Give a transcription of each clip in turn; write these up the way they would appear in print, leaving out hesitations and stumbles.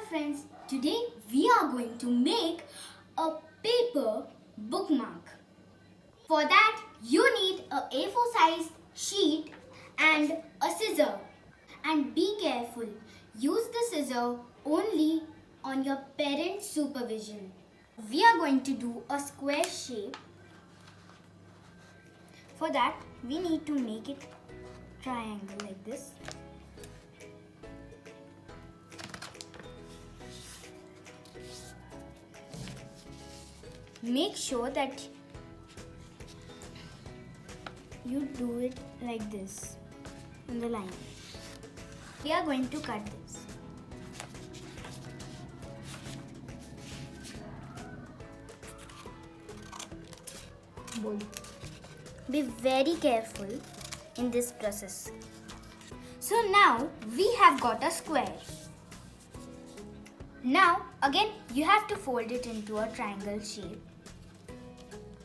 friends, today we are going to make a paper bookmark. For that you need a A4 size sheet and a scissor. And be careful, use the scissor only on your parent's supervision. We are going to do a square shape. For that we need to make it triangle like this. Make sure that you do it like this on the line. We are going to cut this. Be very careful in this process. So now we have got a square. Now again you have to fold it into a triangle shape.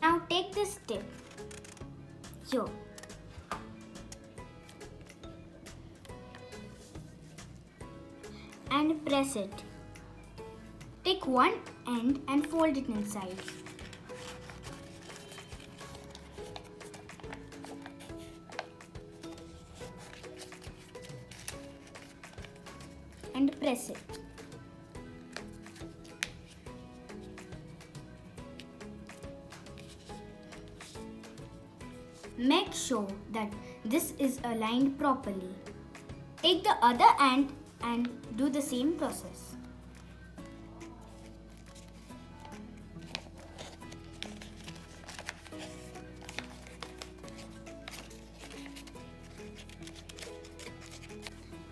Now take this tip here and press it. Take one end and fold it inside. And press it. Make sure that this is aligned properly. Take the other end and do the same process.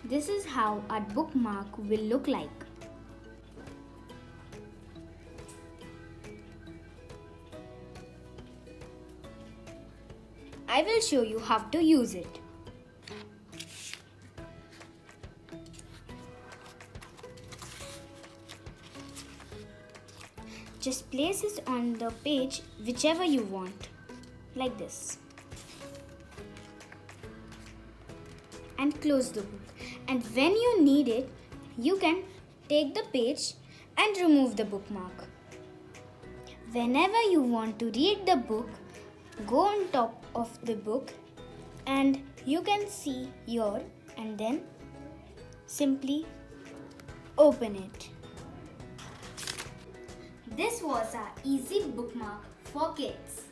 This is how our bookmark will look like. I will show you how to use it. Just place it on the page whichever you want, like this. And close the book. And when you need it, you can take the page and remove the bookmark. Whenever you want to read the book, go on top of the book and you can see here and then simply open it. This was our easy bookmark for kids.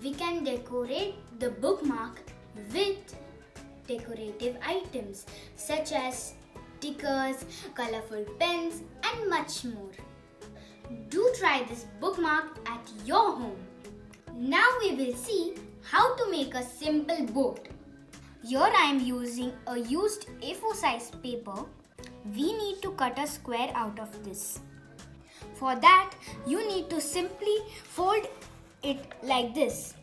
We can decorate the bookmark with decorative items such as stickers, colorful pens and much more. Do try this bookmark at your home. Now we will see how to make a simple boat. Here I am using a used A4 size paper. We need to cut a square out of this. For that you need to simply fold it like this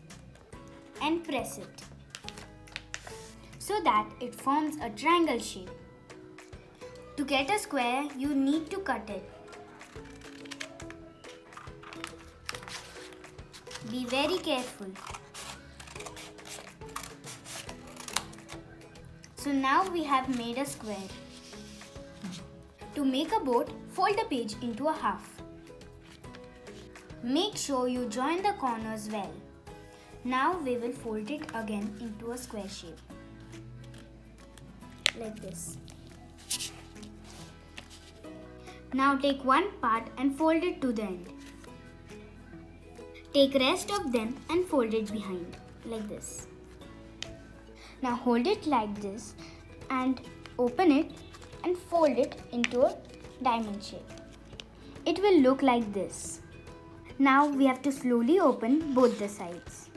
and press it so that it forms a triangle shape. To get a square you need to cut it. Be very careful. So now we have made a square. To make a boat, fold the page into a half. Make sure you join the corners well. Now we will fold it again into a square shape. Like this. Now take one part and fold it to the end. Take rest of them and fold it behind like this. Now hold it like this and open it and fold it into a diamond shape. It will look like this. Now we have to slowly open both the sides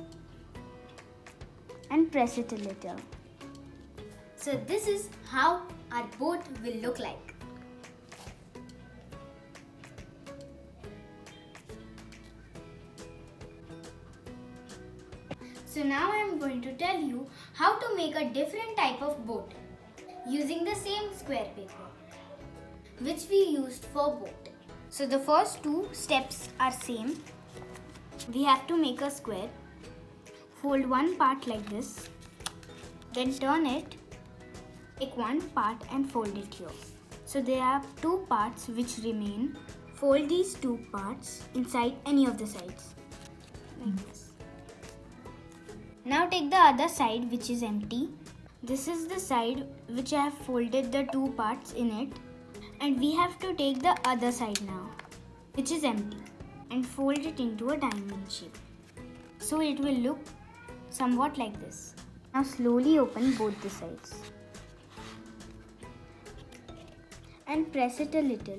and press it a little. So this is how our boat will look like. So now I am going to tell you how to make a different type of boat using the same square paper which we used for boat. So the first two steps are same. We have to make a square. Fold one part like this. Then turn it. Take one part and fold it here. So there are two parts which remain. Fold these two parts inside any of the sides, like this. Now take the other side which is empty. This is the side which I have folded the two parts in it, and we have to take the other side now, which is empty, and fold it into a diamond shape. So it will look somewhat like this. Now slowly open both the sides and press it a little.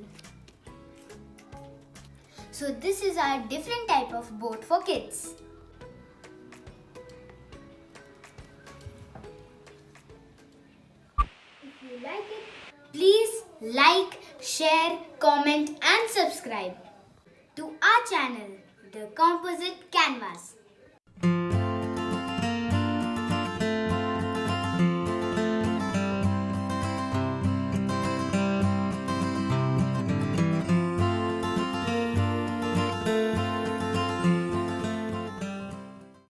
So this is our different type of boat for kids. If you like it, please like, share, comment and subscribe to our channel, The Composite Canvas.